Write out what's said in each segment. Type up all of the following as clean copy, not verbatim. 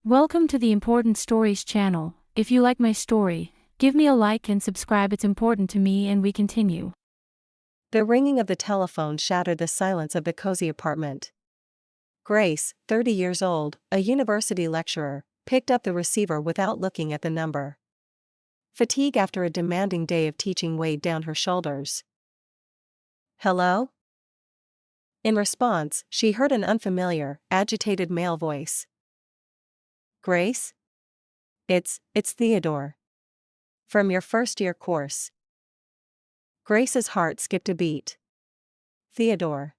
Welcome to the Important Stories channel. If you like my story, give me a like and subscribe. It's important to me, and we continue. The ringing of the telephone shattered the silence of the cozy apartment. Grace, 30 years old, a university lecturer, picked up the receiver without looking at the number. Fatigue after a demanding day of teaching weighed down her shoulders. "Hello?" In response, she heard an unfamiliar, agitated male voice. "Grace? It's Theodore. From your first-year course." Grace's heart skipped a beat. Theodore.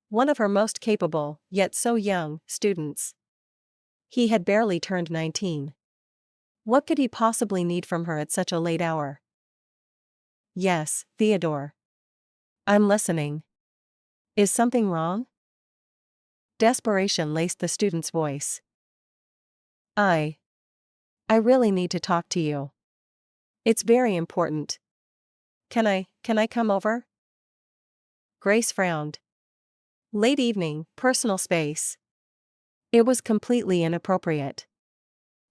One of her most capable, yet so young, students. He had barely turned 19. What could he possibly need from her at such a late hour? "Yes, Theodore. I'm listening. Is something wrong?" Desperation laced the student's voice. I really need to talk to you. It's very important. Can I come over?" Grace frowned. Late evening, personal space. It was completely inappropriate.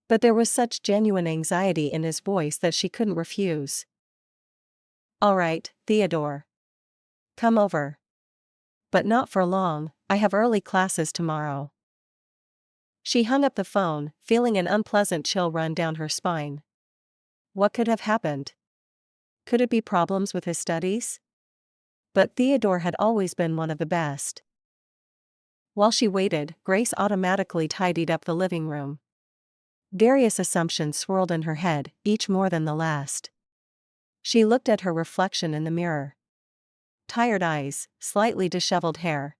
But there was such genuine anxiety in his voice that she couldn't refuse. "All right, Theodore. Come over. But not for long, I have early classes tomorrow." She hung up the phone, feeling an unpleasant chill run down her spine. What could have happened? Could it be problems with his studies? But Theodore had always been one of the best. While she waited, Grace automatically tidied up the living room. Various assumptions swirled in her head, each more than the last. She looked at her reflection in the mirror. Tired eyes, slightly disheveled hair.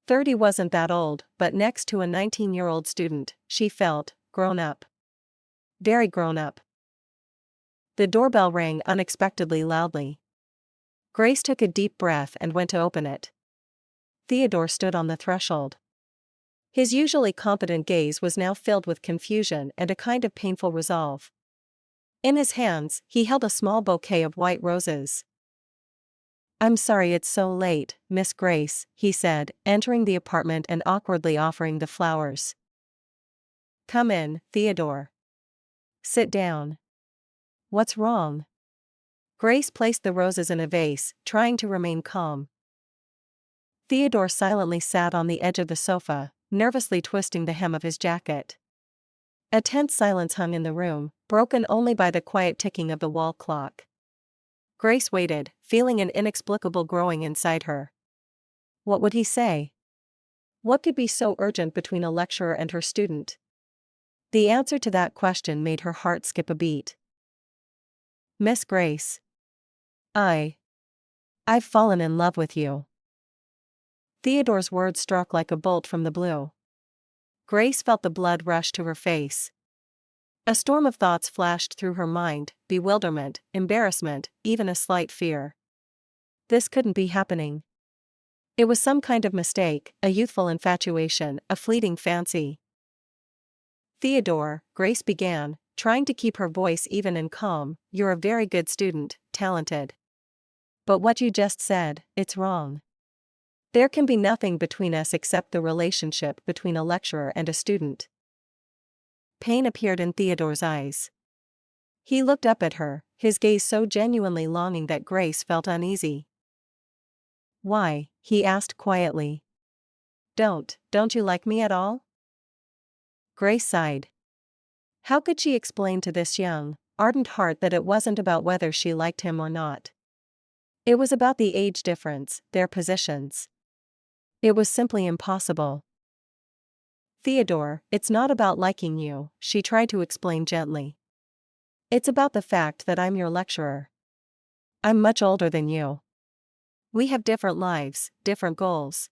30 wasn't that old, but next to a 19-year-old student, she felt grown up. Very grown up. The doorbell rang unexpectedly loudly. Grace took a deep breath and went to open it. Theodore stood on the threshold. His usually competent gaze was now filled with confusion and a kind of painful resolve. In his hands, he held a small bouquet of white roses. "I'm sorry it's so late, Miss Grace," he said, entering the apartment and awkwardly offering the flowers. "Come in, Theodore. Sit down. What's wrong?" Grace placed the roses in a vase, trying to remain calm. Theodore silently sat on the edge of the sofa, nervously twisting the hem of his jacket. A tense silence hung in the room, broken only by the quiet ticking of the wall clock. Grace waited, feeling an inexplicable growing inside her. What would he say? What could be so urgent between a lecturer and her student? The answer to that question made her heart skip a beat. "Miss Grace. I've fallen in love with you." Theodore's words struck like a bolt from the blue. Grace felt the blood rush to her face. A storm of thoughts flashed through her mind, bewilderment, embarrassment, even a slight fear. This couldn't be happening. It was some kind of mistake, a youthful infatuation, a fleeting fancy. "Theodore," Grace began, trying to keep her voice even and calm, "you're a very good student, talented. But what you just said, it's wrong. There can be nothing between us except the relationship between a lecturer and a student." Pain appeared in Theodore's eyes. He looked up at her, his gaze so genuinely longing that Grace felt uneasy. "Why?" he asked quietly. Don't you like me at all?" Grace sighed. How could she explain to this young, ardent heart that it wasn't about whether she liked him or not? It was about the age difference, their positions. It was simply impossible. "Theodore, it's not about liking you," she tried to explain gently. "It's about the fact that I'm your lecturer. I'm much older than you. We have different lives, different goals.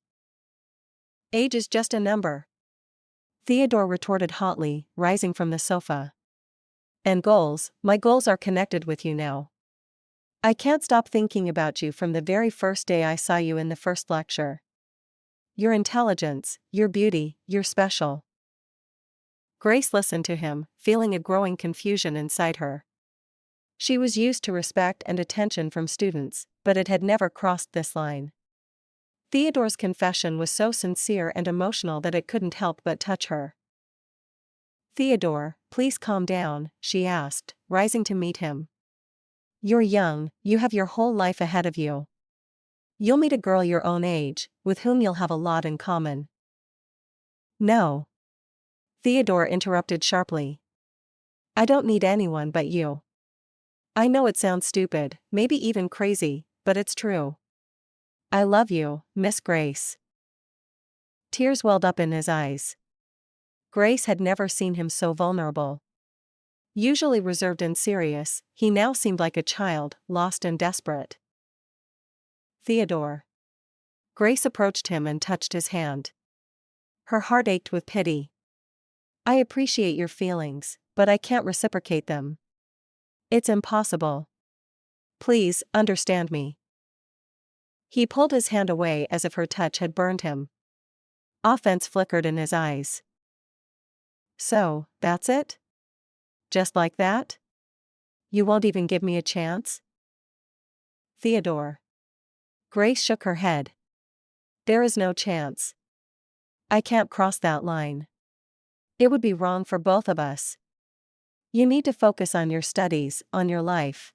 Age is just a number." Theodore retorted hotly, rising from the sofa. "And goals, my goals are connected with you now. I can't stop thinking about you from the very first day I saw you in the first lecture. Your intelligence, your beauty, you're special." Grace listened to him, feeling a growing confusion inside her. She was used to respect and attention from students, but it had never crossed this line. Theodore's confession was so sincere and emotional that it couldn't help but touch her. Theodore, please calm down, she asked, rising to meet him. You're young, you have your whole life ahead of you. You'll meet a girl your own age, with whom you'll have a lot in common. No. Theodore interrupted sharply. I don't need anyone but you. I know it sounds stupid, maybe even crazy, but it's true. I love you, Miss Grace. Tears welled up in his eyes. Grace had never seen him so vulnerable. Usually reserved and serious, he now seemed like a child, lost and desperate. Theodore. Grace approached him and touched his hand. Her heart ached with pity. I appreciate your feelings, but I can't reciprocate them. It's impossible. Please, understand me. He pulled his hand away as if her touch had burned him. Offense flickered in his eyes. So, that's it? Just like that? You won't even give me a chance? Theodore. Grace shook her head. There is no chance. I can't cross that line. It would be wrong for both of us. You need to focus on your studies, on your life.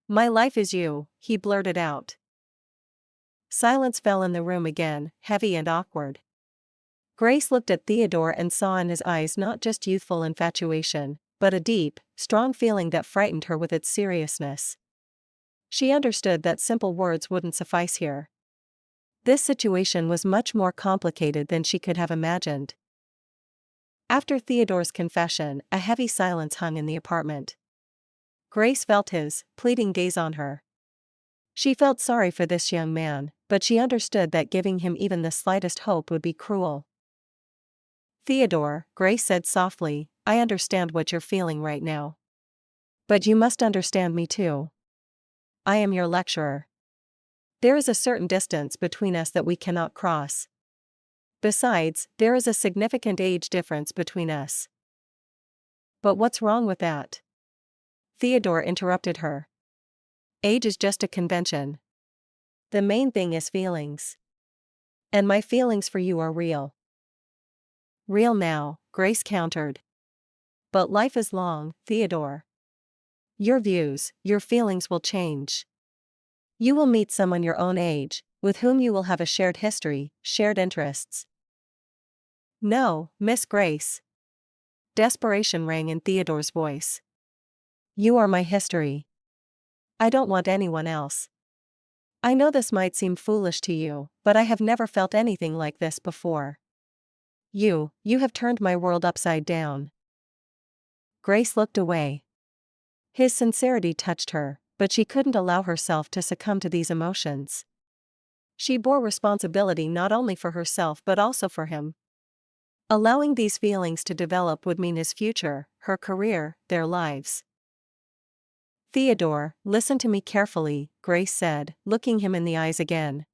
My life is you, he blurted out. Silence fell in the room again, heavy and awkward. Grace looked at Theodore and saw in his eyes not just youthful infatuation, but a deep, strong feeling that frightened her with its seriousness. She understood that simple words wouldn't suffice here. This situation was much more complicated than she could have imagined. After Theodore's confession, a heavy silence hung in the apartment. Grace felt his pleading gaze on her. She felt sorry for this young man, but she understood that giving him even the slightest hope would be cruel. Theodore, Grace said softly, I understand what you're feeling right now. But you must understand me too. I am your lecturer. There is a certain distance between us that we cannot cross. Besides, there is a significant age difference between us. But what's wrong with that? Theodore interrupted her. Age is just a convention. The main thing is feelings. And my feelings for you are real. Real now, Grace countered. But life is long, Theodore. Your views, your feelings will change. You will meet someone your own age, with whom you will have a shared history, shared interests. No, Miss Grace. Desperation rang in Theodore's voice. You are my history. I don't want anyone else. I know this might seem foolish to you, but I have never felt anything like this before. You have turned my world upside down. Grace looked away. His sincerity touched her, but she couldn't allow herself to succumb to these emotions. She bore responsibility not only for herself but also for him. Allowing these feelings to develop would mean his future, her career, their lives. Theodore, listen to me carefully, Grace said, looking him in the eyes again.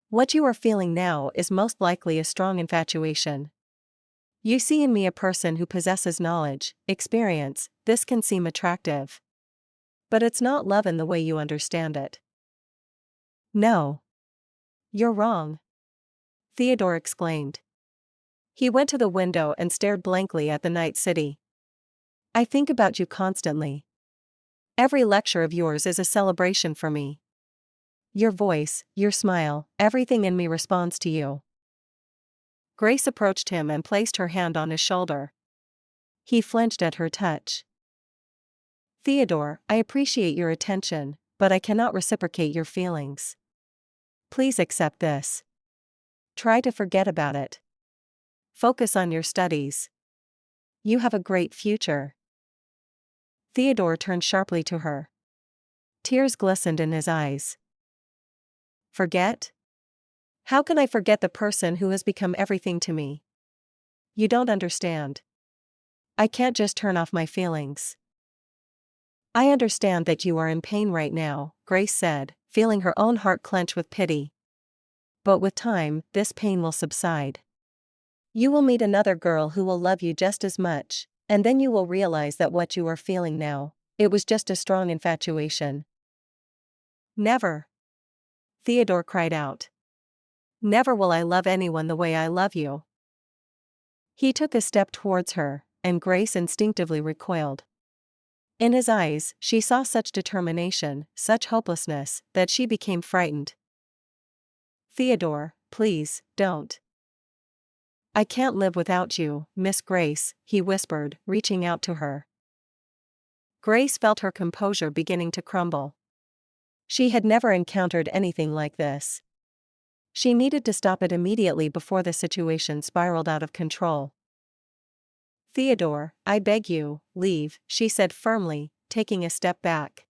What you are feeling now is most likely a strong infatuation. You see in me a person who possesses knowledge, experience, this can seem attractive. But it's not love in the way you understand it. No. You're wrong. Theodore exclaimed. He went to the window and stared blankly at the night city. I think about you constantly. Every lecture of yours is a celebration for me. Your voice, your smile, everything in me responds to you. Grace approached him and placed her hand on his shoulder. He flinched at her touch. Theodore, I appreciate your attention, but I cannot reciprocate your feelings. Please accept this. Try to forget about it. Focus on your studies. You have a great future. Theodore turned sharply to her. Tears glistened in his eyes. Forget? How can I forget the person who has become everything to me? You don't understand. I can't just turn off my feelings. I understand that you are in pain right now, Grace said, feeling her own heart clench with pity. But with time, this pain will subside. You will meet another girl who will love you just as much, and then you will realize that what you are feeling now, it was just a strong infatuation. Never. Theodore cried out. Never will I love anyone the way I love you. He took a step towards her, and Grace instinctively recoiled. In his eyes, she saw such determination, such hopelessness, that she became frightened. "Theodore, please, don't. I can't live without you, Miss Grace," he whispered, reaching out to her. Grace felt her composure beginning to crumble. She had never encountered anything like this. She needed to stop it immediately before the situation spiraled out of control. "Theodore, I beg you, leave," she said firmly, taking a step back.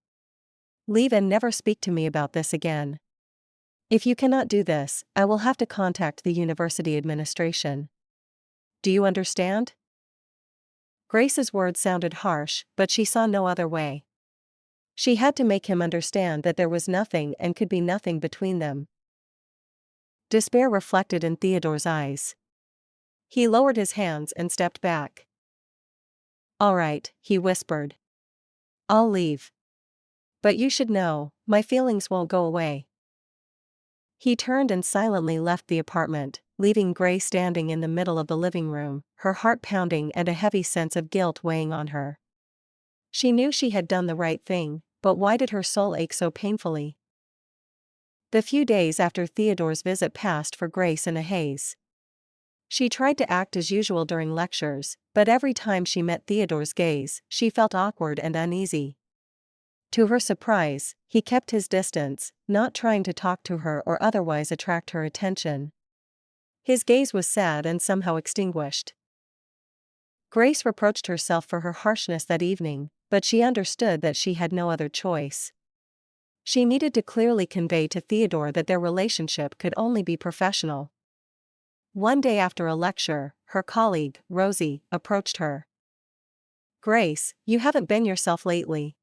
"Leave and never speak to me about this again. If you cannot do this, I will have to contact the university administration. Do you understand?" Grace's words sounded harsh, but she saw no other way. She had to make him understand that there was nothing and could be nothing between them. Despair reflected in Theodore's eyes. He lowered his hands and stepped back. "All right," he whispered. "I'll leave. But you should know, my feelings won't go away." He turned and silently left the apartment, leaving Grace standing in the middle of the living room, her heart pounding and a heavy sense of guilt weighing on her. She knew she had done the right thing, but why did her soul ache so painfully? The few days after Theodore's visit passed for Grace in a haze. She tried to act as usual during lectures, but every time she met Theodore's gaze, she felt awkward and uneasy. To her surprise, he kept his distance, not trying to talk to her or otherwise attract her attention. His gaze was sad and somehow extinguished. Grace reproached herself for her harshness that evening, but she understood that she had no other choice. She needed to clearly convey to Theodore that their relationship could only be professional. One day after a lecture, her colleague, Rosie, approached her. "Grace, you haven't been yourself lately.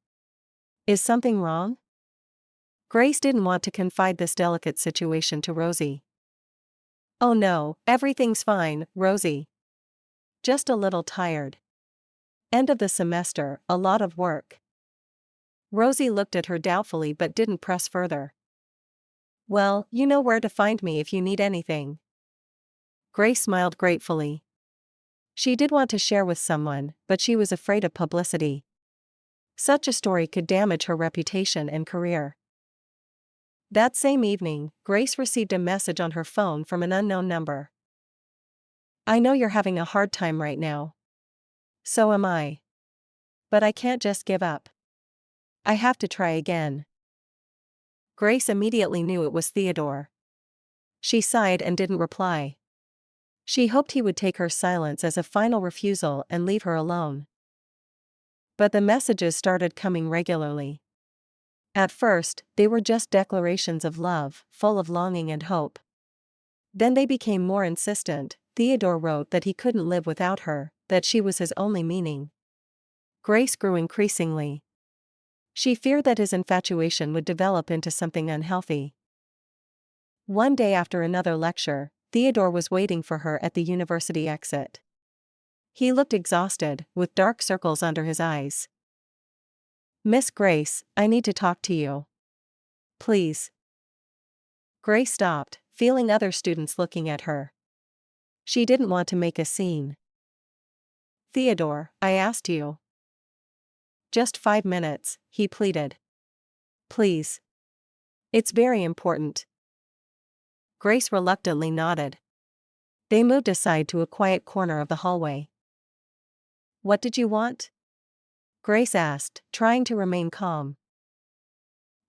Is something wrong?" Grace didn't want to confide this delicate situation to Rosie. "Oh no, everything's fine, Rosie. Just a little tired. End of the semester, a lot of work." Rosie looked at her doubtfully but didn't press further. "Well, you know where to find me if you need anything." Grace smiled gratefully. She did want to share with someone, but she was afraid of publicity. Such a story could damage her reputation and career. That same evening, Grace received a message on her phone from an unknown number. "I know you're having a hard time right now. So am I. But I can't just give up. I have to try again." Grace immediately knew it was Theodore. She sighed and didn't reply. She hoped he would take her silence as a final refusal and leave her alone. But the messages started coming regularly. At first, they were just declarations of love, full of longing and hope. Then they became more insistent. Theodore wrote that he couldn't live without her, that she was his only meaning. Grace grew increasingly. She feared that his infatuation would develop into something unhealthy. One day after another lecture, Theodore was waiting for her at the university exit. He looked exhausted, with dark circles under his eyes. "Miss Grace, I need to talk to you. Please." Grace stopped, feeling other students looking at her. She didn't want to make a scene. "Theodore, I asked you." "Just 5 minutes," he pleaded. "Please. It's very important." Grace reluctantly nodded. They moved aside to a quiet corner of the hallway. "What did you want?" Grace asked, trying to remain calm.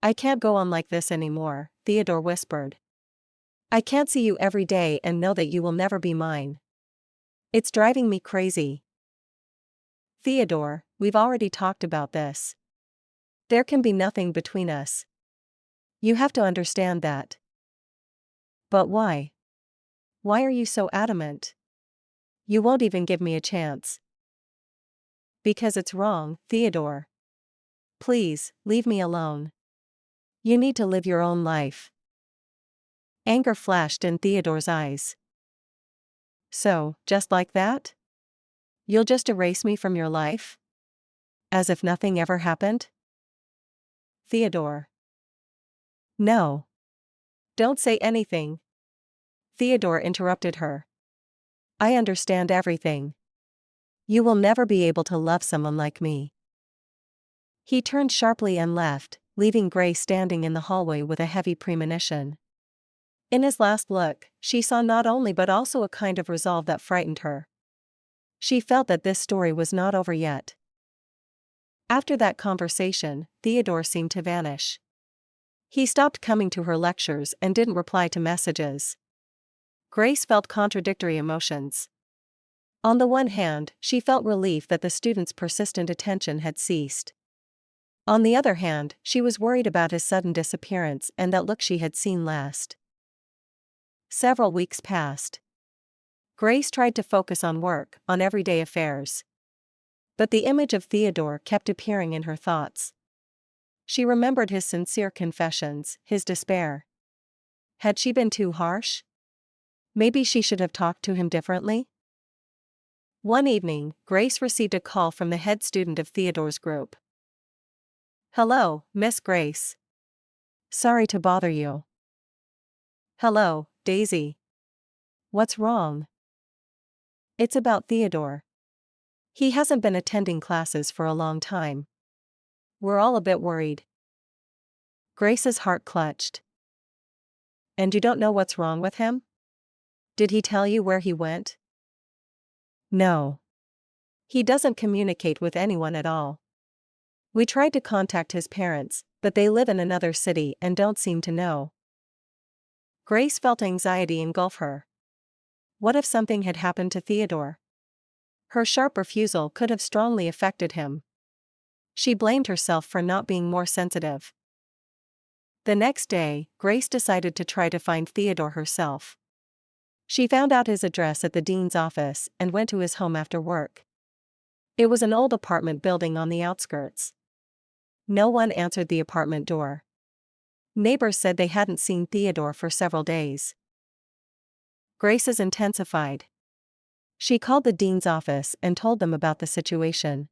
"I can't go on like this anymore," Theodore whispered. "I can't see you every day and know that you will never be mine. It's driving me crazy." "Theodore, we've already talked about this. There can be nothing between us. You have to understand that." "But why? Why are you so adamant? You won't even give me a chance." "Because it's wrong, Theodore. Please, leave me alone. You need to live your own life." Anger flashed in Theodore's eyes. "So, just like that? You'll just erase me from your life? As if nothing ever happened?" "Theodore. No. Don't say anything." Theodore interrupted her. I understand everything. You will never be able to love someone like me. He turned sharply and left, leaving Grace standing in the hallway with a heavy premonition. In his last look, she saw not only but also a kind of resolve that frightened her. She felt that this story was not over yet. After that conversation, Theodore seemed to vanish. He stopped coming to her lectures and didn't reply to messages. Grace felt contradictory emotions. On the one hand, she felt relief that the student's persistent attention had ceased. On the other hand, she was worried about his sudden disappearance and that look she had seen last. Several weeks passed. Grace tried to focus on work, on everyday affairs. But the image of Theodore kept appearing in her thoughts. She remembered his sincere confessions, his despair. Had she been too harsh? Maybe she should have talked to him differently? One evening, Grace received a call from the head student of Theodore's group. "Hello, Miss Grace. Sorry to bother you." "Hello, Daisy. What's wrong?" "It's about Theodore. He hasn't been attending classes for a long time. We're all a bit worried." Grace's heart clutched. "And you don't know what's wrong with him? Did he tell you where he went?" "No. He doesn't communicate with anyone at all. We tried to contact his parents, but they live in another city and don't seem to know." Grace felt anxiety engulf her. What if something had happened to Theodore? Her sharp refusal could have strongly affected him. She blamed herself for not being more sensitive. The next day, Grace decided to try to find Theodore herself. She found out his address at the dean's office and went to his home after work. It was an old apartment building on the outskirts. No one answered the apartment door. Neighbors said they hadn't seen Theodore for several days. Grace's intensified. She called the dean's office and told them about the situation.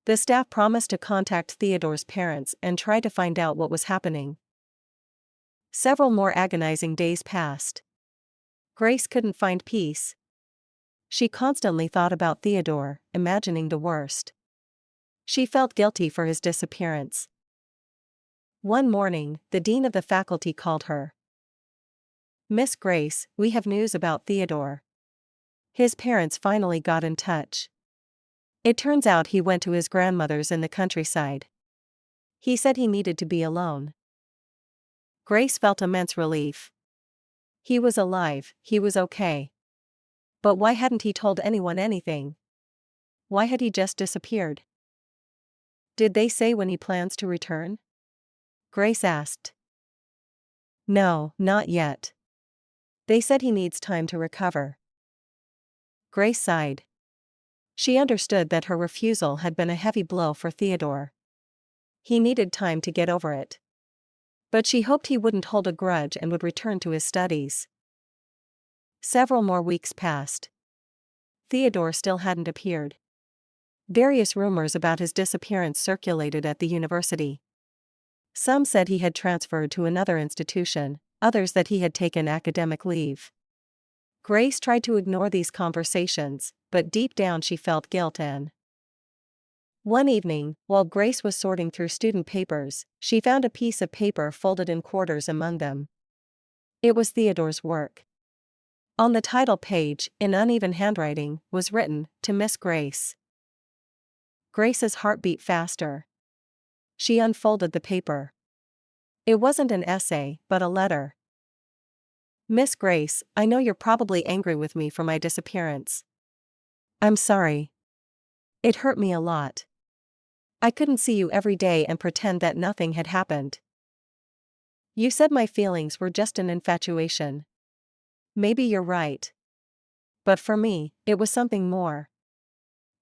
The staff promised to contact Theodore's parents and try to find out what was happening. Several more agonizing days passed. Grace couldn't find peace. She constantly thought about Theodore, imagining the worst. She felt guilty for his disappearance. One morning, the dean of the faculty called her. "Miss Grace, we have news about Theodore. His parents finally got in touch. It turns out he went to his grandmother's in the countryside. He said he needed to be alone." Grace felt immense relief. He was alive, he was okay. But why hadn't he told anyone anything? Why had he just disappeared? "Did they say when he plans to return?" Grace asked. "No, not yet. They said he needs time to recover." Grace sighed. She understood that her refusal had been a heavy blow for Theodore. He needed time to get over it. But she hoped he wouldn't hold a grudge and would return to his studies. Several more weeks passed. Theodore still hadn't appeared. Various rumors about his disappearance circulated at the university. Some said he had transferred to another institution, others that he had taken academic leave. Grace tried to ignore these conversations, but deep down she felt guilt and. One evening, while Grace was sorting through student papers, she found a piece of paper folded in quarters among them. It was Theodore's work. On the title page, in uneven handwriting, was written, "To Miss Grace." Grace's heart beat faster. She unfolded the paper. It wasn't an essay, but a letter. "Miss Grace, I know you're probably angry with me for my disappearance. I'm sorry. It hurt me a lot. I couldn't see you every day and pretend that nothing had happened. You said my feelings were just an infatuation. Maybe you're right. But for me, it was something more.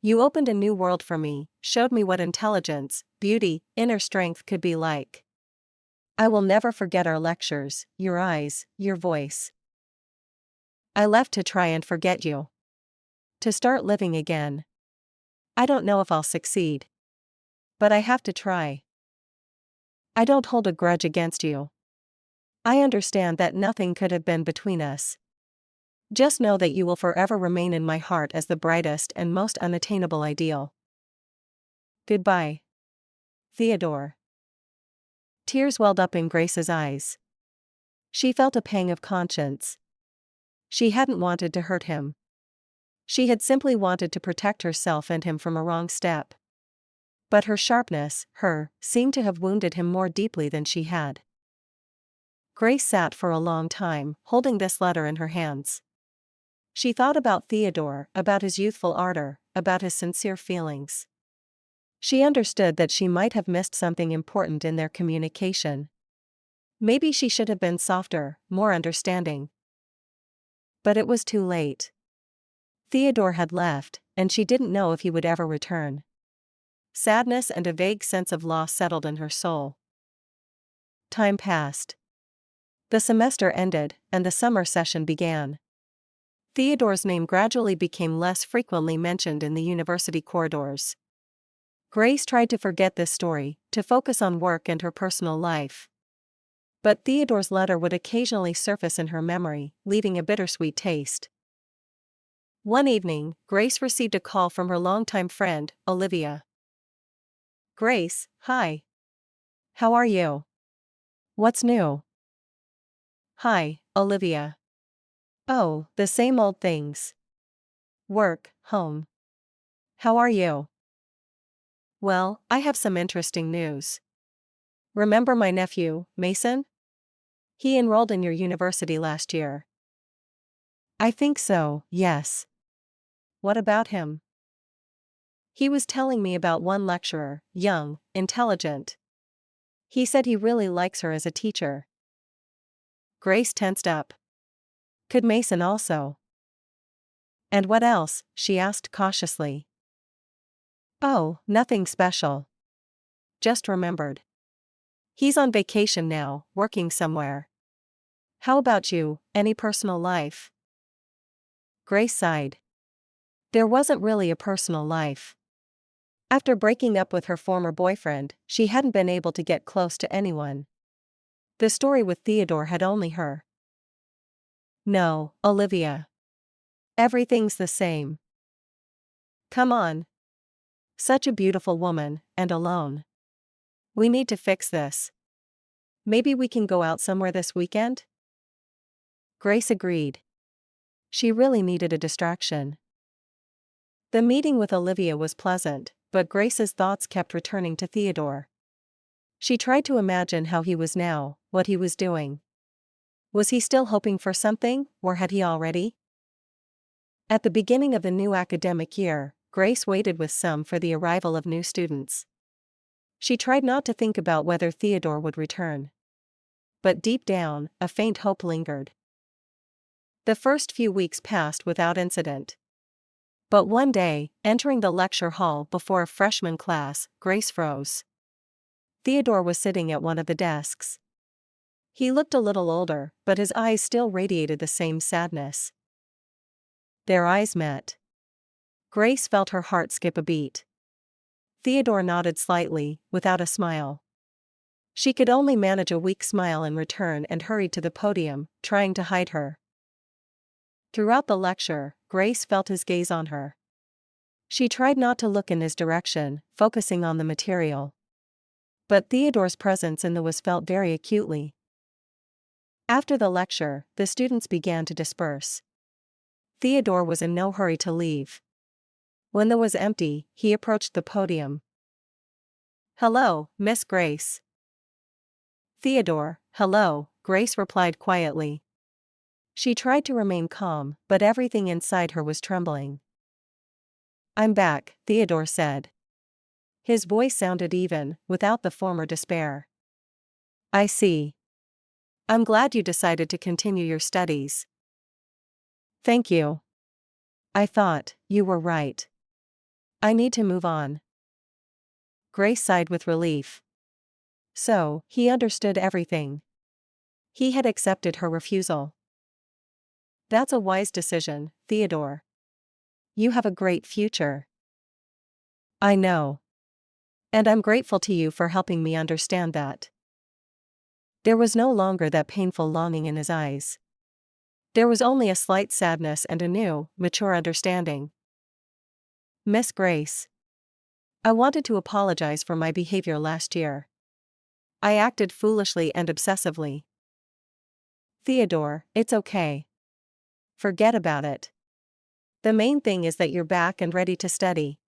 You opened a new world for me, showed me what intelligence, beauty, inner strength could be like. I will never forget our lectures, your eyes, your voice. I left to try and forget you. To start living again. I don't know if I'll succeed. But I have to try. I don't hold a grudge against you. I understand that nothing could have been between us. Just know that you will forever remain in my heart as the brightest and most unattainable ideal. Goodbye, Theodore. Tears welled up in Grace's eyes. She felt a pang of conscience. She hadn't wanted to hurt him. She had simply wanted to protect herself and him from a wrong step. But her sharpness, seemed to have wounded him more deeply than she had. Grace sat for a long time, holding this letter in her hands. She thought about Theodore, about his youthful ardor, about his sincere feelings. She understood that she might have missed something important in their communication. Maybe she should have been softer, more understanding. But it was too late. Theodore had left, and she didn't know if he would ever return. Sadness and a vague sense of loss settled in her soul. Time passed. The semester ended, and the summer session began. Theodore's name gradually became less frequently mentioned in the university corridors. Grace tried to forget this story, to focus on work and her personal life. But Theodore's letter would occasionally surface in her memory, leaving a bittersweet taste. One evening, Grace received a call from her longtime friend, Olivia. Grace, hi. How are you? What's new? Hi, Olivia. Oh, the same old things. Work, home. How are you? Well, I have some interesting news. Remember my nephew, Mason? He enrolled in your university last year. I think so, yes. What about him? He was telling me about one lecturer, young, intelligent. He said he really likes her as a teacher. Grace tensed up. Could Mason also? And what else? She asked cautiously. Oh, nothing special. Just remembered. He's on vacation now, working somewhere. How about you, any personal life? Grace sighed. There wasn't really a personal life. After breaking up with her former boyfriend, she hadn't been able to get close to anyone. The story with Theodore had only her. No, Olivia. Everything's the same. Come on. Such a beautiful woman, and alone. We need to fix this. Maybe we can go out somewhere this weekend? Grace agreed. She really needed a distraction. The meeting with Olivia was pleasant, but Grace's thoughts kept returning to Theodore. She tried to imagine how he was now, what he was doing. Was he still hoping for something, or had he already? At the beginning of the new academic year, Grace waited with some for the arrival of new students. She tried not to think about whether Theodore would return. But deep down, a faint hope lingered. The first few weeks passed without incident. But one day, entering the lecture hall before a freshman class, Grace froze. Theodore was sitting at one of the desks. He looked a little older, but his eyes still radiated the same sadness. Their eyes met. Grace felt her heart skip a beat. Theodore nodded slightly, without a smile. She could only manage a weak smile in return and hurried to the podium, trying to hide her. Throughout the lecture, Grace felt his gaze on her. She tried not to look in his direction, focusing on the material. But Theodore's presence in the was felt very acutely. After the lecture, the students began to disperse. Theodore was in no hurry to leave. When the was empty, he approached the podium. Hello, Miss Grace. Theodore, hello, Grace replied quietly. She tried to remain calm, but everything inside her was trembling. I'm back, Theodore said. His voice sounded even, without the former despair. I see. I'm glad you decided to continue your studies. Thank you. I thought, you were right. I need to move on. Grace sighed with relief. So, he understood everything. He had accepted her refusal. That's a wise decision, Theodore. You have a great future. I know. And I'm grateful to you for helping me understand that. There was no longer that painful longing in his eyes. There was only a slight sadness and a new, mature understanding. Miss Grace. I wanted to apologize for my behavior last year. I acted foolishly and obsessively. Theodore, it's okay. Forget about it. The main thing is that you're back and ready to study.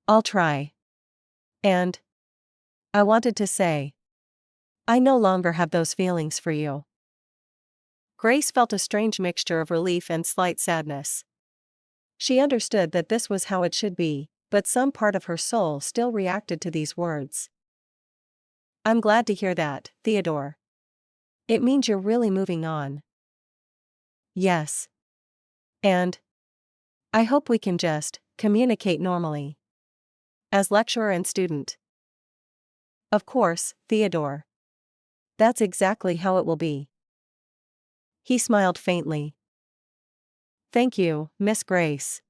I'll try. And I wanted to say, I no longer have those feelings for you. Grace felt a strange mixture of relief and slight sadness. She understood that this was how it should be, but some part of her soul still reacted to these words. I'm glad to hear that, Theodore. It means you're really moving on. Yes. And I hope we can just communicate normally. As lecturer and student. Of course, Theodore. That's exactly how it will be. He smiled faintly. Thank you, Miss Grace.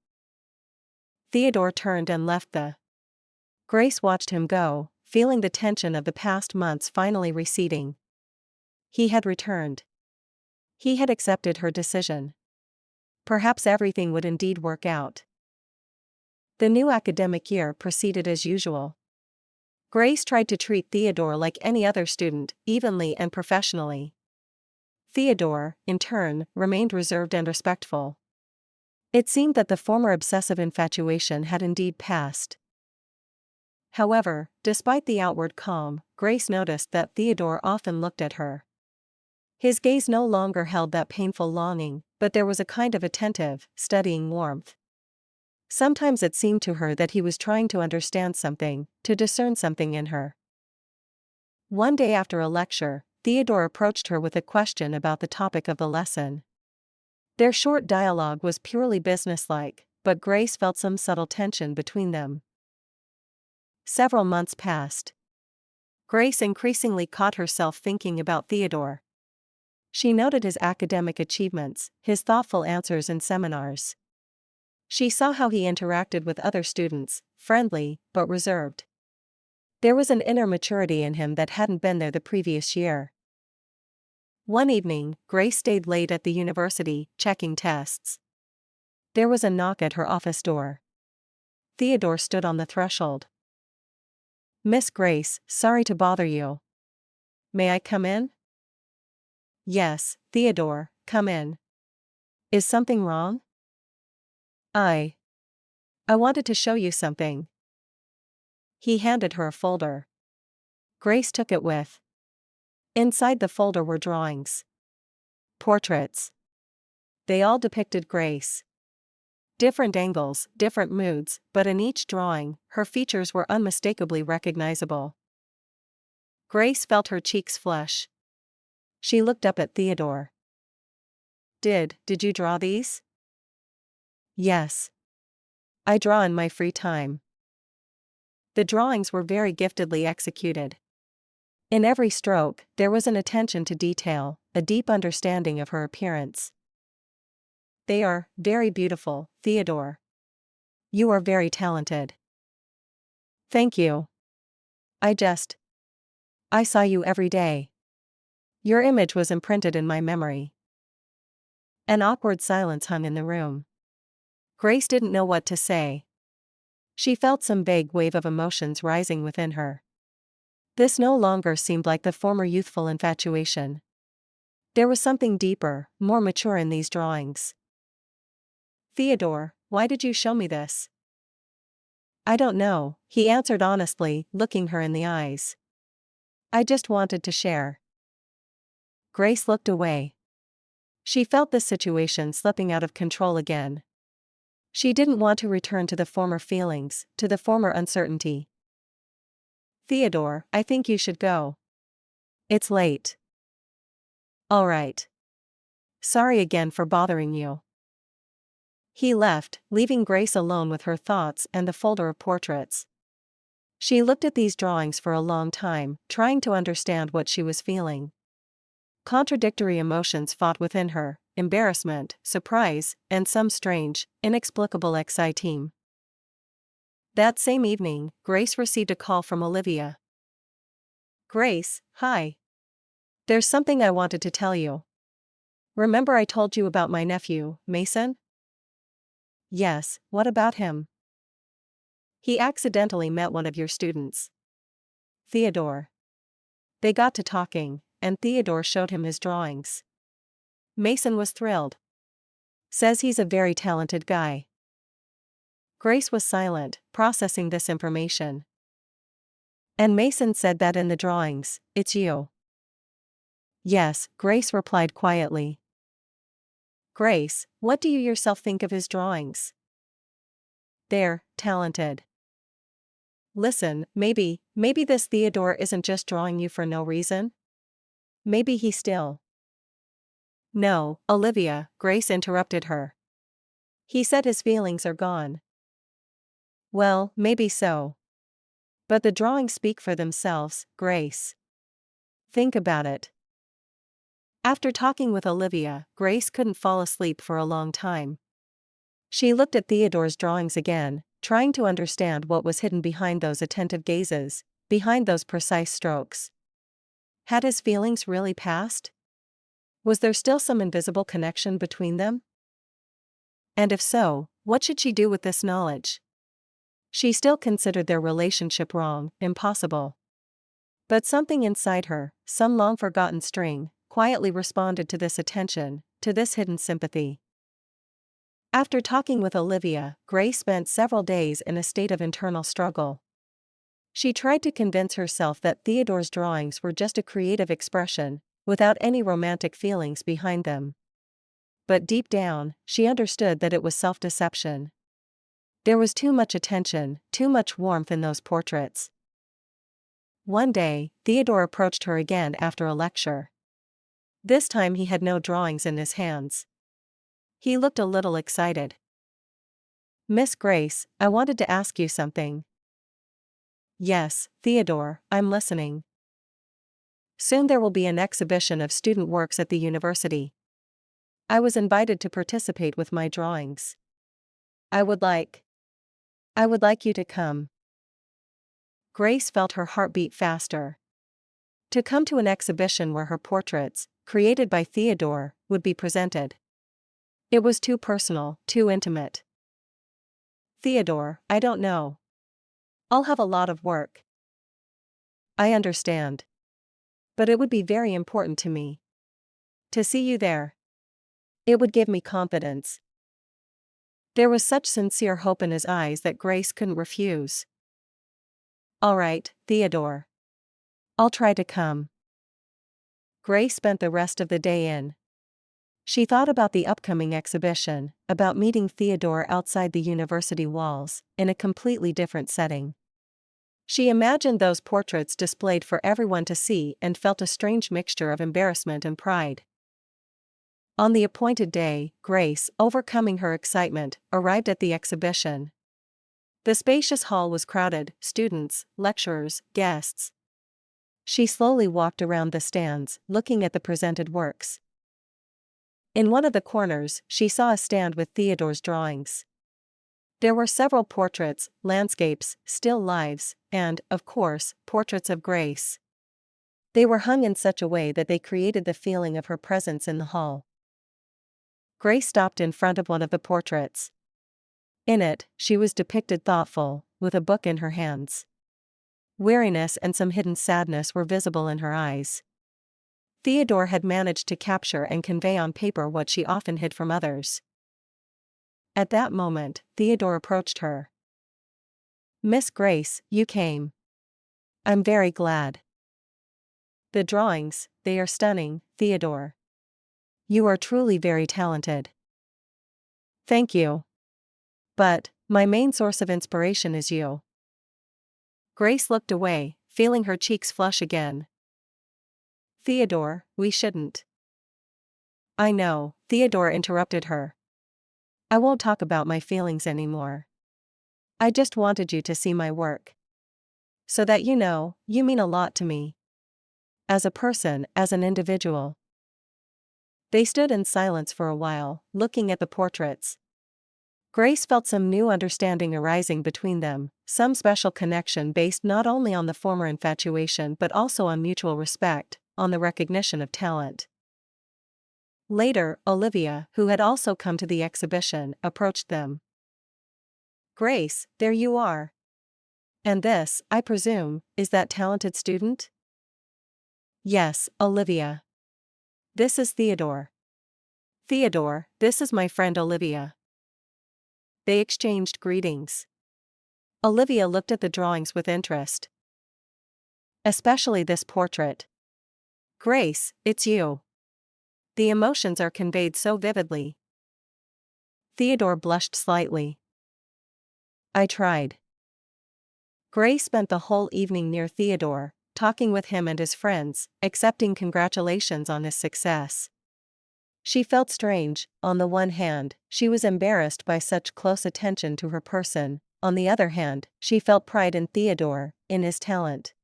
Theodore turned and left the. Grace watched him go, feeling the tension of the past months finally receding. He had returned. He had accepted her decision. Perhaps everything would indeed work out. The new academic year proceeded as usual. Grace tried to treat Theodore like any other student, evenly and professionally. Theodore, in turn, remained reserved and respectful. It seemed that the former obsessive infatuation had indeed passed. However, despite the outward calm, Grace noticed that Theodore often looked at her. His gaze no longer held that painful longing, but there was a kind of attentive, studying warmth. Sometimes it seemed to her that he was trying to understand something, to discern something in her. One day after a lecture, Theodore approached her with a question about the topic of the lesson. Their short dialogue was purely businesslike, but Grace felt some subtle tension between them. Several months passed. Grace increasingly caught herself thinking about Theodore. She noted his academic achievements, his thoughtful answers in seminars. She saw how he interacted with other students, friendly, but reserved. There was an inner maturity in him that hadn't been there the previous year. One evening, Grace stayed late at the university, checking tests. There was a knock at her office door. Theodore stood on the threshold. Miss Grace, sorry to bother you. May I come in? Yes, Theodore, come in. Is something wrong? I wanted to show you something. He handed her a folder. Grace took it with. Inside the folder were drawings. Portraits. They all depicted Grace. Different angles, different moods, but in each drawing, her features were unmistakably recognizable. Grace felt her cheeks flush. She looked up at Theodore. Did you draw these? Yes. I draw in my free time. The drawings were very giftedly executed. In every stroke, there was an attention to detail, a deep understanding of her appearance. They are very beautiful, Theodore. You are very talented. Thank you. I saw you every day. Your image was imprinted in my memory. An awkward silence hung in the room. Grace didn't know what to say. She felt some vague wave of emotions rising within her. This no longer seemed like the former youthful infatuation. There was something deeper, more mature in these drawings. Theodore, why did you show me this? I don't know, he answered honestly, looking her in the eyes. I just wanted to share. Grace looked away. She felt the situation slipping out of control again. She didn't want to return to the former feelings, to the former uncertainty. Theodore, I think you should go. It's late. All right. Sorry again for bothering you. He left, leaving Grace alone with her thoughts and the folder of portraits. She looked at these drawings for a long time, trying to understand what she was feeling. Contradictory emotions fought within her, embarrassment, surprise, and some strange, inexplicable excitement. That same evening, Grace received a call from Olivia. Grace, hi. There's something I wanted to tell you. Remember I told you about my nephew, Mason? Yes, what about him? He accidentally met one of your students. Theodore. They got to talking, and Theodore showed him his drawings. Mason was thrilled. Says he's a very talented guy. Grace was silent, processing this information. And Mason said that in the drawings, it's you. Yes, Grace replied quietly. Grace, what do you yourself think of his drawings? They're talented. Listen, maybe this Theodore isn't just drawing you for no reason? Maybe he still. No, Olivia, Grace interrupted her. He said his feelings are gone. Well, maybe so. But the drawings speak for themselves, Grace. Think about it. After talking with Olivia, Grace couldn't fall asleep for a long time. She looked at Theodore's drawings again, trying to understand what was hidden behind those attentive gazes, behind those precise strokes. Had his feelings really passed? Was there still some invisible connection between them? And if so, what should she do with this knowledge? She still considered their relationship wrong, impossible. But something inside her, some long-forgotten string, quietly responded to this attention, to this hidden sympathy. After talking with Olivia, Grace spent several days in a state of internal struggle. She tried to convince herself that Theodore's drawings were just a creative expression, without any romantic feelings behind them. But deep down, she understood that it was self-deception. There was too much attention, too much warmth in those portraits. One day, Theodore approached her again after a lecture. This time he had no drawings in his hands. He looked a little excited. Miss Grace, I wanted to ask you something. Yes, Theodore, I'm listening. Soon there will be an exhibition of student works at the university. I was invited to participate with my drawings. I would like you to come. Grace felt her heart beat faster. To come to an exhibition where her portraits, created by Theodore, would be presented. It was too personal, too intimate. Theodore, I don't know. I'll have a lot of work. I understand. But it would be very important to me. To see you there. It would give me confidence. There was such sincere hope in his eyes that Grace couldn't refuse. All right, Theodore. I'll try to come. Grace spent the rest of the day in. She thought about the upcoming exhibition, about meeting Theodore outside the university walls, in a completely different setting. She imagined those portraits displayed for everyone to see and felt a strange mixture of embarrassment and pride. On the appointed day, Grace, overcoming her excitement, arrived at the exhibition. The spacious hall was crowded, students, lecturers, guests. She slowly walked around the stands, looking at the presented works. In one of the corners, she saw a stand with Theodore's drawings. There were several portraits, landscapes, still lifes, and, of course, portraits of Grace. They were hung in such a way that they created the feeling of her presence in the hall. Grace stopped in front of one of the portraits. In it, she was depicted thoughtful, with a book in her hands. Weariness and some hidden sadness were visible in her eyes. Theodore had managed to capture and convey on paper what she often hid from others. At that moment, Theodore approached her. Miss Grace, you came. I'm very glad. The drawings, they are stunning, Theodore. You are truly very talented. Thank you. But, my main source of inspiration is you. Grace looked away, feeling her cheeks flush again. Theodore, we shouldn't. I know, Theodore interrupted her. I won't talk about my feelings anymore. I just wanted you to see my work. So that you know, you mean a lot to me. As a person, as an individual. They stood in silence for a while, looking at the portraits. Grace felt some new understanding arising between them, some special connection based not only on the former infatuation but also on mutual respect, on the recognition of talent. Later, Olivia, who had also come to the exhibition, approached them. "Grace, there you are. And this, I presume, is that talented student?" "Yes, Olivia. This is Theodore." "Theodore, this is my friend Olivia." They exchanged greetings. Olivia looked at the drawings with interest. "Especially this portrait. Grace, it's you. The emotions are conveyed so vividly." Theodore blushed slightly. "I tried." Grace spent the whole evening near Theodore, talking with him and his friends, accepting congratulations on his success. She felt strange. On the one hand, she was embarrassed by such close attention to her person. On the other hand, she felt pride in Theodore, in his talent.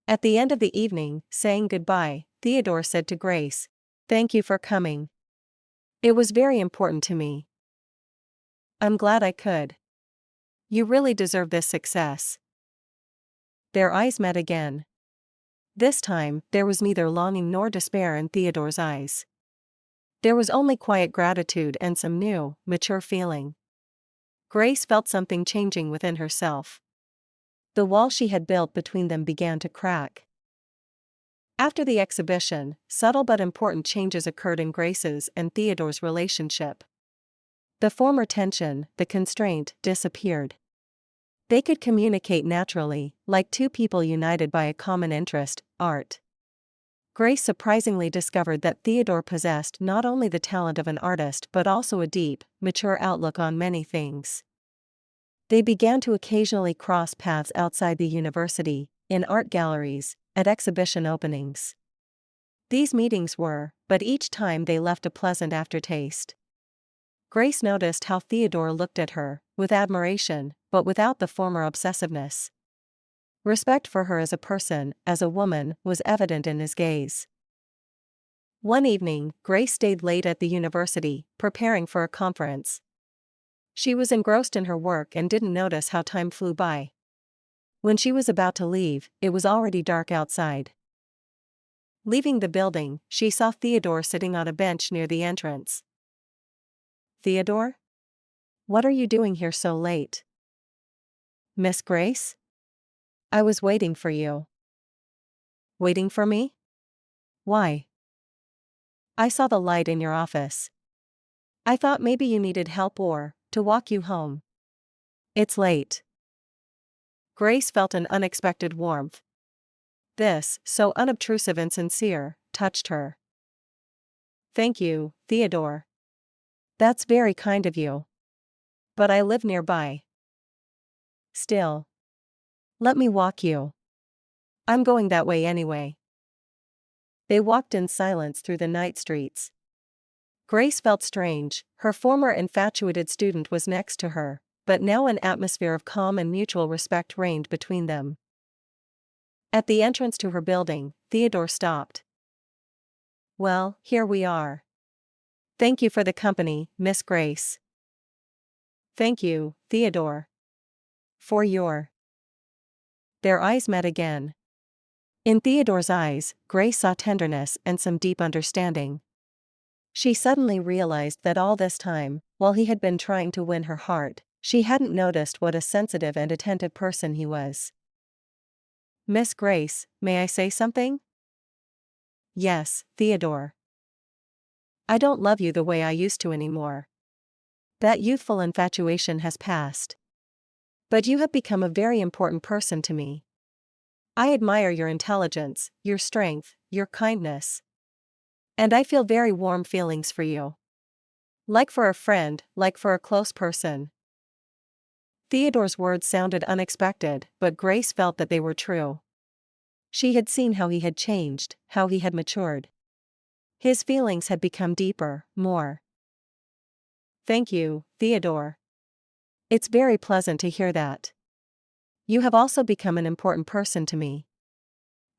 At the end of the evening, saying goodbye, Theodore said to Grace, "Thank you for coming. It was very important to me. I'm glad I could. You really deserve this success." Their eyes met again. This time, there was neither longing nor despair in Theodore's eyes. There was only quiet gratitude and some new, mature feeling. Grace felt something changing within herself. The wall she had built between them began to crack. After the exhibition, subtle but important changes occurred in Grace's and Theodore's relationship. The former tension, the constraint, disappeared. They could communicate naturally, like two people united by a common interest, art. Grace surprisingly discovered that Theodore possessed not only the talent of an artist but also a deep, mature outlook on many things. They began to occasionally cross paths outside the university, in art galleries, at exhibition openings. These meetings were, but each time they left a pleasant aftertaste. Grace noticed how Theodore looked at her, with admiration, but without the former obsessiveness. Respect for her as a person, as a woman, was evident in his gaze. One evening, Grace stayed late at the university, preparing for a conference. She was engrossed in her work and didn't notice how time flew by. When she was about to leave, it was already dark outside. Leaving the building, she saw Theodore sitting on a bench near the entrance. "Theodore? What are you doing here so late?" "Miss Grace? I was waiting for you." "Waiting for me? Why?" "I saw the light in your office. I thought maybe you needed help or to walk you home." "It's late." Grace felt an unexpected warmth. This, so unobtrusive and sincere, touched her. "Thank you, Theodore. That's very kind of you. But I live nearby." "Still. Let me walk you. I'm going that way anyway." They walked in silence through the night streets. Grace felt strange. Her former infatuated student was next to her, but now an atmosphere of calm and mutual respect reigned between them. At the entrance to her building, Theodore stopped. "Well, here we are. Thank you for the company, Miss Grace." "Thank you, Theodore. For your—" Their eyes met again. In Theodore's eyes, Grace saw tenderness and some deep understanding. She suddenly realized that all this time, while he had been trying to win her heart, she hadn't noticed what a sensitive and attentive person he was. "Miss Grace, may I say something?" "Yes, Theodore. I don't love you the way I used to anymore. That youthful infatuation has passed. But you have become a very important person to me. I admire your intelligence, your strength, your kindness. And I feel very warm feelings for you. Like for a friend, like for a close person." Theodore's words sounded unexpected, but Grace felt that they were true. She had seen how he had changed, how he had matured. His feelings had become deeper, more. "Thank you, Theodore. It's very pleasant to hear that. You have also become an important person to me.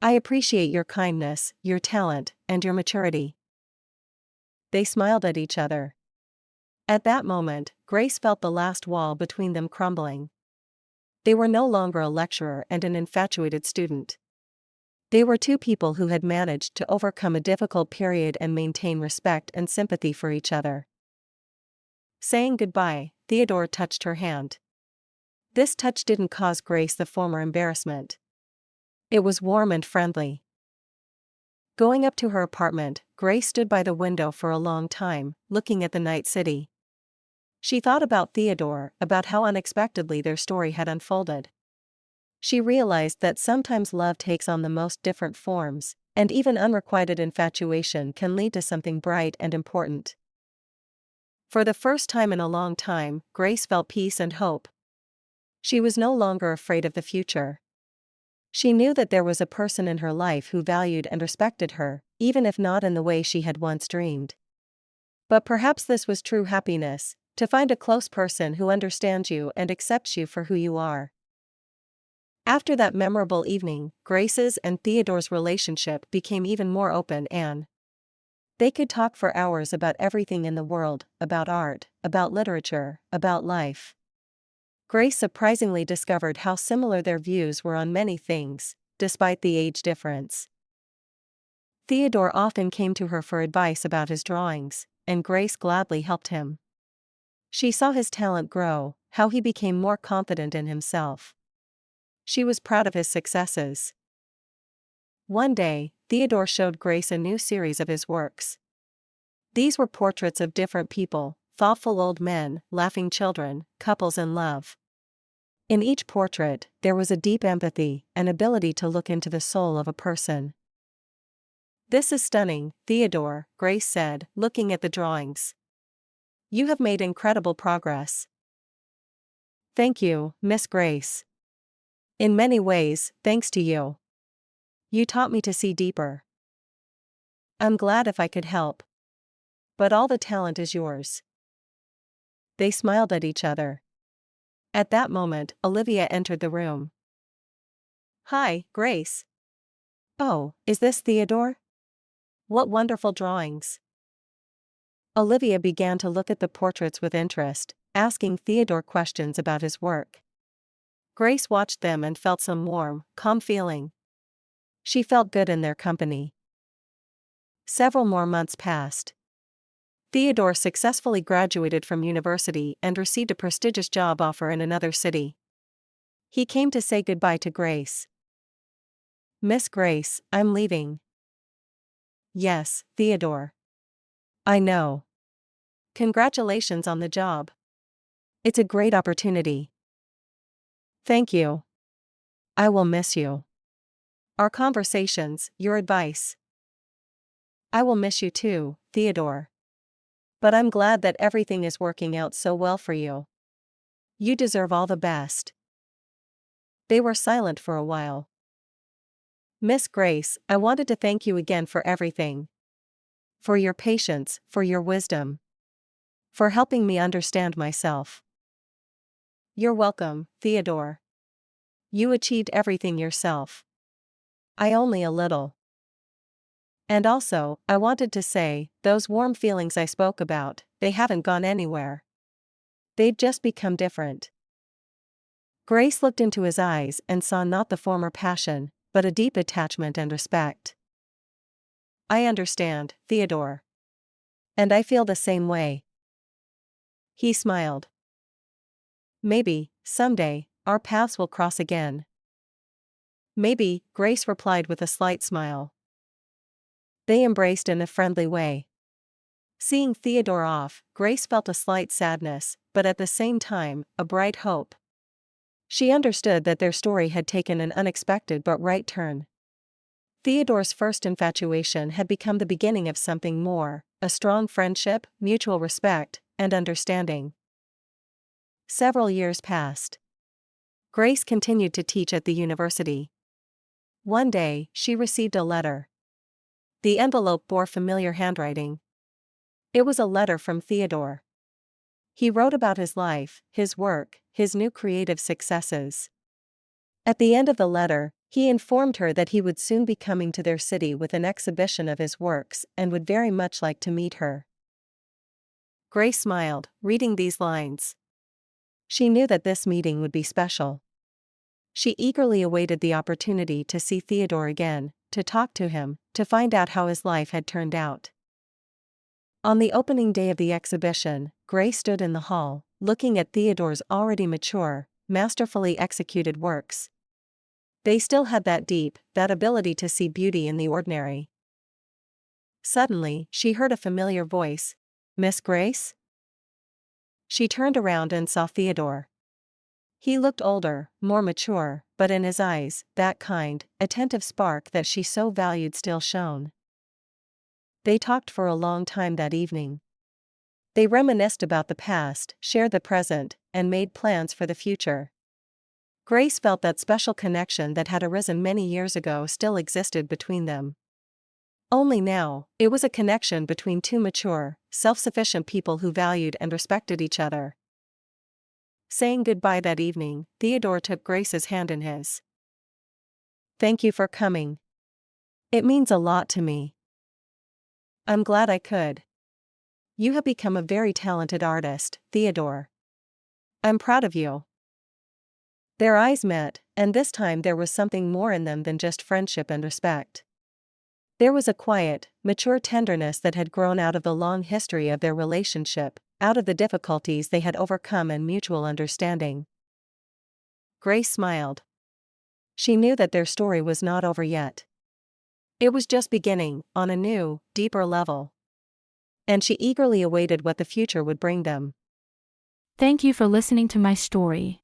I appreciate your kindness, your talent, and your maturity." They smiled at each other. At that moment, Grace felt the last wall between them crumbling. They were no longer a lecturer and an infatuated student. They were two people who had managed to overcome a difficult period and maintain respect and sympathy for each other. Saying goodbye, Theodore touched her hand. This touch didn't cause Grace the former embarrassment. It was warm and friendly. Going up to her apartment, Grace stood by the window for a long time, looking at the night city. She thought about Theodore, about how unexpectedly their story had unfolded. She realized that sometimes love takes on the most different forms, and even unrequited infatuation can lead to something bright and important. For the first time in a long time, Grace felt peace and hope. She was no longer afraid of the future. She knew that there was a person in her life who valued and respected her, even if not in the way she had once dreamed. But perhaps this was true happiness, to find a close person who understands you and accepts you for who you are. After that memorable evening, Grace's and Theodore's relationship became even more open and they could talk for hours about everything in the world, about art, about literature, about life. Grace surprisingly discovered how similar their views were on many things, despite the age difference. Theodore often came to her for advice about his drawings, and Grace gladly helped him. She saw his talent grow, how he became more confident in himself. She was proud of his successes. One day, Theodore showed Grace a new series of his works. These were portraits of different people, thoughtful old men, laughing children, couples in love. In each portrait, there was a deep empathy, an ability to look into the soul of a person. "This is stunning, Theodore," Grace said, looking at the drawings. "You have made incredible progress." "Thank you, Miss Grace. In many ways, thanks to you. You taught me to see deeper." "I'm glad if I could help. But all the talent is yours." They smiled at each other. At that moment, Olivia entered the room. "Hi, Grace." "Oh, is this Theodore? What wonderful drawings." Olivia began to look at the portraits with interest, asking Theodore questions about his work. Grace watched them and felt some warm, calm feeling. She felt good in their company. Several more months passed. Theodore successfully graduated from university and received a prestigious job offer in another city. He came to say goodbye to Grace. "Miss Grace, I'm leaving." "Yes, Theodore. I know. Congratulations on the job. It's a great opportunity." "Thank you. I will miss you. Our conversations, your advice." "I will miss you too, Theodore. But I'm glad that everything is working out so well for you. You deserve all the best." They were silent for a while. "Miss Grace, I wanted to thank you again for everything. For your patience, for your wisdom. For helping me understand myself." "You're welcome, Theodore. You achieved everything yourself. I only a little. And also, I wanted to say, those warm feelings I spoke about, they haven't gone anywhere. They've just become different." Grace looked into his eyes and saw not the former passion, but a deep attachment and respect. "I understand, Theodore. And I feel the same way." He smiled. "Maybe, someday, our paths will cross again." "Maybe," Grace replied with a slight smile. They embraced in a friendly way. Seeing Theodore off, Grace felt a slight sadness, but at the same time, a bright hope. She understood that their story had taken an unexpected but right turn. Theodore's first infatuation had become the beginning of something more, a strong friendship, mutual respect, and understanding. Several years passed. Grace continued to teach at the university. One day, she received a letter. The envelope bore familiar handwriting. It was a letter from Theodore. He wrote about his life, his work, his new creative successes. At the end of the letter, he informed her that he would soon be coming to their city with an exhibition of his works and would very much like to meet her. Grace smiled, reading these lines. She knew that this meeting would be special. She eagerly awaited the opportunity to see Theodore again, to talk to him, to find out how his life had turned out. On the opening day of the exhibition, Grace stood in the hall, looking at Theodore's already mature, masterfully executed works. They still had that ability to see beauty in the ordinary. Suddenly, she heard a familiar voice. "Miss Grace?" She turned around and saw Theodore. He looked older, more mature, but in his eyes, that kind, attentive spark that she so valued still shone. They talked for a long time that evening. They reminisced about the past, shared the present, and made plans for the future. Grace felt that special connection that had arisen many years ago still existed between them. Only now, it was a connection between two mature, self-sufficient people who valued and respected each other. Saying goodbye that evening, Theodore took Grace's hand in his. "Thank you for coming. It means a lot to me. I'm glad I could. You have become a very talented artist, Theodore. I'm proud of you." Their eyes met, and this time there was something more in them than just friendship and respect. There was a quiet, mature tenderness that had grown out of the long history of their relationship, out of the difficulties they had overcome and mutual understanding. Grace smiled. She knew that their story was not over yet. It was just beginning, on a new, deeper level. And she eagerly awaited what the future would bring them. Thank you for listening to my story.